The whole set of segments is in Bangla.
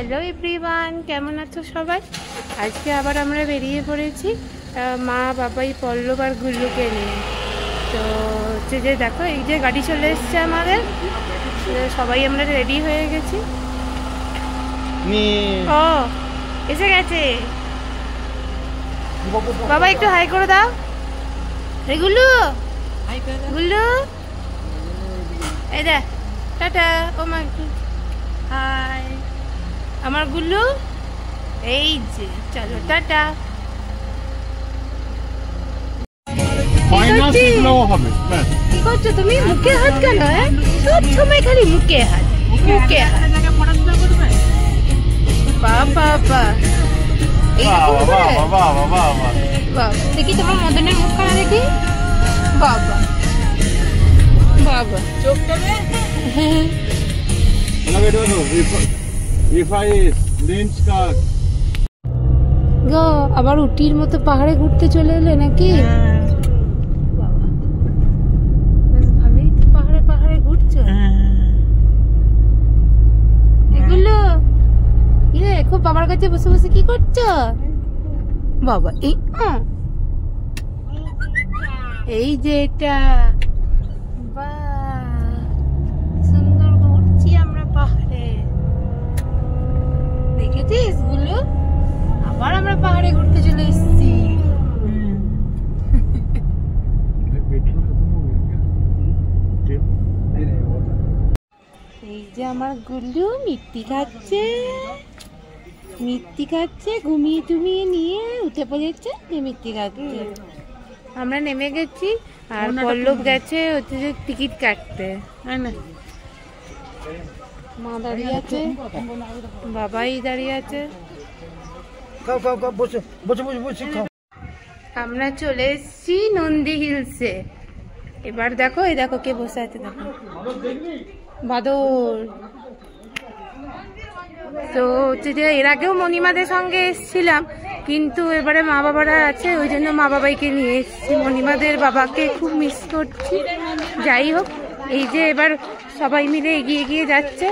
হ্যালো এভরিওয়ান, কেমন আছো সবাই? আজকে আবার আমরা বেরিয়ে পড়েছি মা বাবাই পল্লব আর গুল্লুকে নিয়ে। তো হচ্ছে যে দেখো, এই যে গাড়ি চলে এসছে আমাদের, সবাই আমরা রেডি হয়ে গেছি। ও এসে গেছে, বাবা একটু হাই করে দাও। এই গুল্লু, গুল্লু এই দে, টাটা। ও মা হাই আমার গুল্লু, এই যে চলো টাটা। কি করছো তুমি? মুখে হাত কেন? সব সময় খালি মুখে হাত, মুখে হাত। বাবা দেখি তোমার মদনের মুখখানা দেখি। বাবা বাবা গো, আবার উটির মতো পাহাড়ে ঘুরতে চলে এলে নাকি? বাবা বেশ ভালোই তো পাহাড়ে পাহাড়ে ঘুরছো। এগুলো ইয়ে খুব বাবার কাছে বসে বসে কি করছো বাবা? এই যে এটা সুন্দর ঘুরছি আমরা পাহাড়ে, দেখেছিস গুলো? আবার আমরা পাহাড়ে ঘুরতে চলে এসেছি। এই যে আমার গুল্লু মিষ্টি খাচ্ছে, মিষ্টি খাচ্ছে, ঘুমিয়ে টুমিয়ে নিয়ে উঠে পড়েছে, মিষ্টি খাচ্ছে। আমরা নেমে গেছি আর পল্লব গেছে হচ্ছে যে টিকিট কাটতে। মা দাঁড়িয়ে আছে, বাবাই দাঁড়িয়ে আছে। আমরা চলে এসেছি নন্দী হিলসে। এবার দেখো, এই দেখো কে বসে আছে, দেখো বাদর। তো হচ্ছে যে এর আগেও মণিমাদের সঙ্গে এসেছিলাম, কিন্তু এবারে মা বাবারা আছে, ওই জন্য মা বাবাইকে নিয়ে এসেছি। মণিমাদের বাবাকে খুব মিস করছি। যাই হোক, এই যে এবার সবাই মিলে এগিয়ে এগিয়ে যাচ্ছে।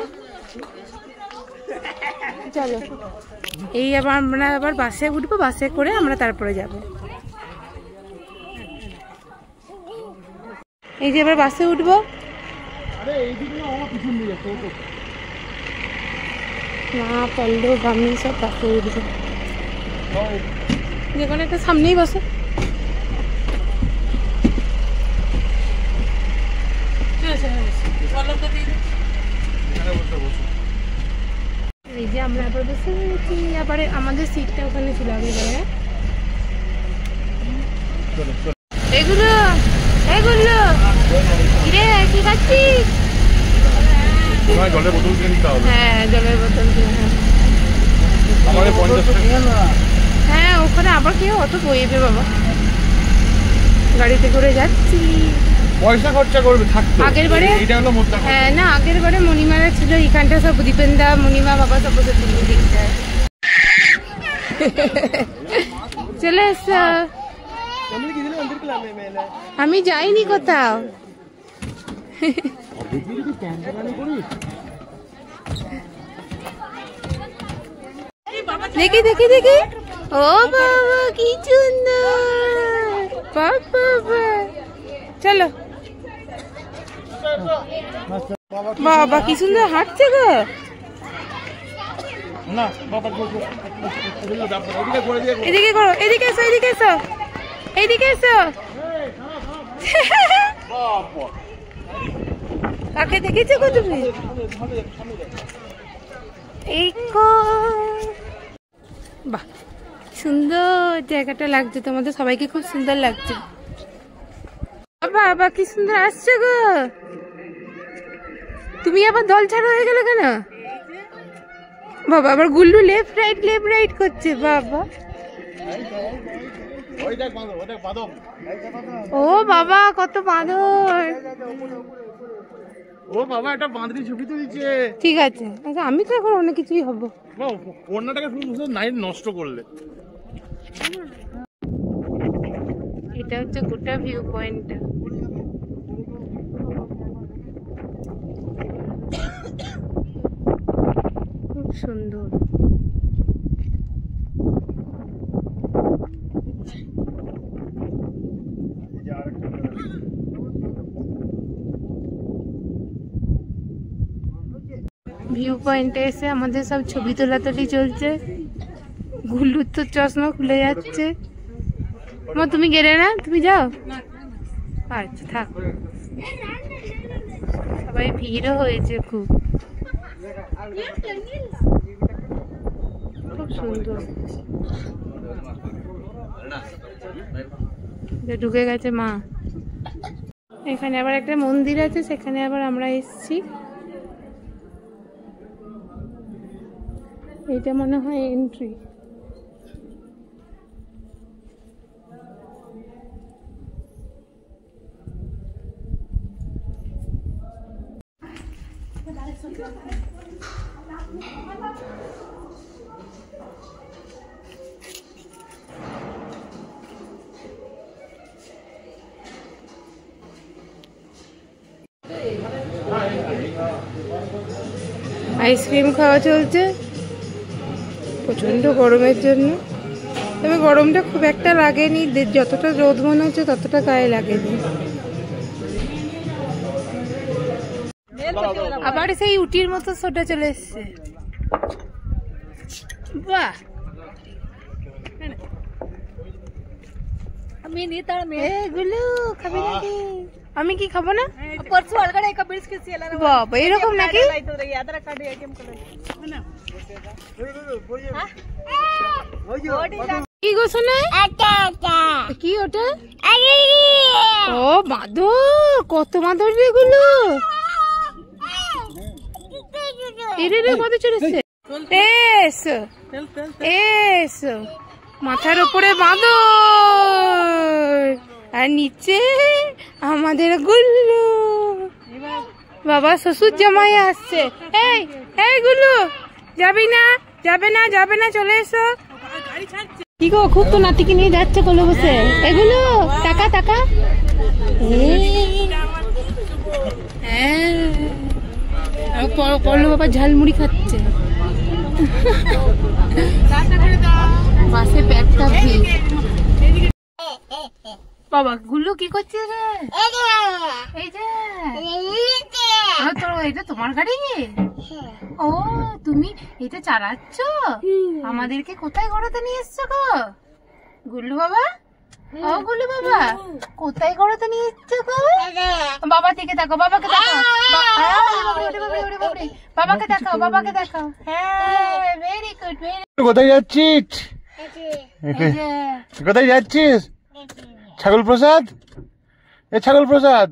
চলো, এই আমরা আবার বাসে উঠবো, বাসে করে আমরা তারপরে যাব। এই যে এবার বাসে উঠবো। মা পল্লব আমি সব বাসে উঠবো, যেখানে একটা সামনেই বসে। এই যে আমরা আবার বসে গেছি, আবার আমাদের সিটটা ওখানে ছিল আগে। এগুলো এগুলো কিরে কি খাচ্ছিস? জলের বোতল কিনে নিতে হবে। হ্যাঁ জলের বোতল কিনে, হ্যাঁ ওখানে আবার কি অত বইবে বাবা, গাড়িতে করে যাচ্ছি। পয়সা খরচা করবে থাকতো আগের বারে। হ্যাঁ না, আগের বারে মণিমারা ছিল এখানটা, সব দীপেন্দা মণিমা বাবা সব বসে ছিল দিকটায়। চলে এসছ? আমি যাইনি কোথাও। দেখি দেখি দেখি, ও বাবা কি সুন্দর, বাবা চলো। বাবা কি সুন্দর হাঁটছে গো। এদিকে করো, এদিকে এসো, এদিকে এসো, এদিকে এসো। কাকে দেখেছো গো তুমি? এই বাহ সুন্দর জায়গাটা লাগছে, তোমাদের সবাইকে খুব সুন্দর লাগছে। বাবা কি সুন্দর আসছে গো। তুমি আবার দল ছাড়া হয়ে গেলে কেন বাবা? আবার গুল্লু লেফট রাইট করছে। বাবা ও বাবা কত বাঁদর। ও বাবা একটা বাঁদরি ছবি তুলছে। ঠিক আছে, আমি তো এখন অনেক কিছুই হবো। ওড়নাটাকে নাইট নষ্ট করলে। এটা হচ্ছে গোটা ভিউ পয়েন্টটা। খুব সুন্দর। ভিউ পয়েন্টে এসে আমাদের সব ছবি তোলাতুলি চলছে। গুল্লুর তো চশমা খুলে যাচ্ছে। মা তুমি গেলে না, তুমি যাও। আচ্ছা থাক। সবাই ভিড়ও হয়েছে খুব, খুব সুন্দর। ঢুকে গেছে মা। এখানে আবার একটা মন্দির আছে, সেখানে আবার আমরা এসেছি। এটা মনে হয় এন্ট্রি। আইসক্রিম খাওয়া চলছে প্রচন্ড গরমের জন্য। তবে গরমটা খুব একটা লাগেনি, যতটা রোদ মনে হচ্ছে ততটা গায়ে লাগেনি। আবার সেই উটির মতো সোটা চলে এসছে। বাহ, আমি কি খাবো না? বাবা এরকম নাকি? কি গো শোনা, কি ওটা? ও মাদুর, কত মাদুর এগুলো। মাদুর চলেছে। এসো এসো, মাথার উপরে মাদুর আর নিচে আমাদের গুল্লু। বাবা শ্বশুর জামাই আসছে। এই এই গুল্লু, যাবি না? যাবে না, যাবে না, চলে এসো। কি গো, খুব তো নাতিকে নিয়ে যাচ্ছে কোলে বসে। এগুলো টাকা টাকা। পড়লো বাবা ঝালমুড়ি খাচ্ছে। বাসে ব্যাগটা ভিড়। বাবা গুল্লু কি করছে রে? এই যে এটা তোমার গাড়ি? ও তুমি এটা চালাচ্ছ? আমাদেরকে কোথায় ঘোরাতে নিয়ে এসছো গো গুল্লু বাবা? ও গুল্লু বাবা, কোথায় ঘোরাতে নিয়ে এসছো গো? বাবা থেকে দেখো, বাবাকে দেখাও, বাবাকে দেখাও, বাবাকে দেখাও। হ্যাঁ ভেরি গুড, ভেরি। কোথায় যাচ্ছিস? কোথায় যাচ্ছিস? ছাগল প্রসাদ, এ ছাগল প্রসাদ।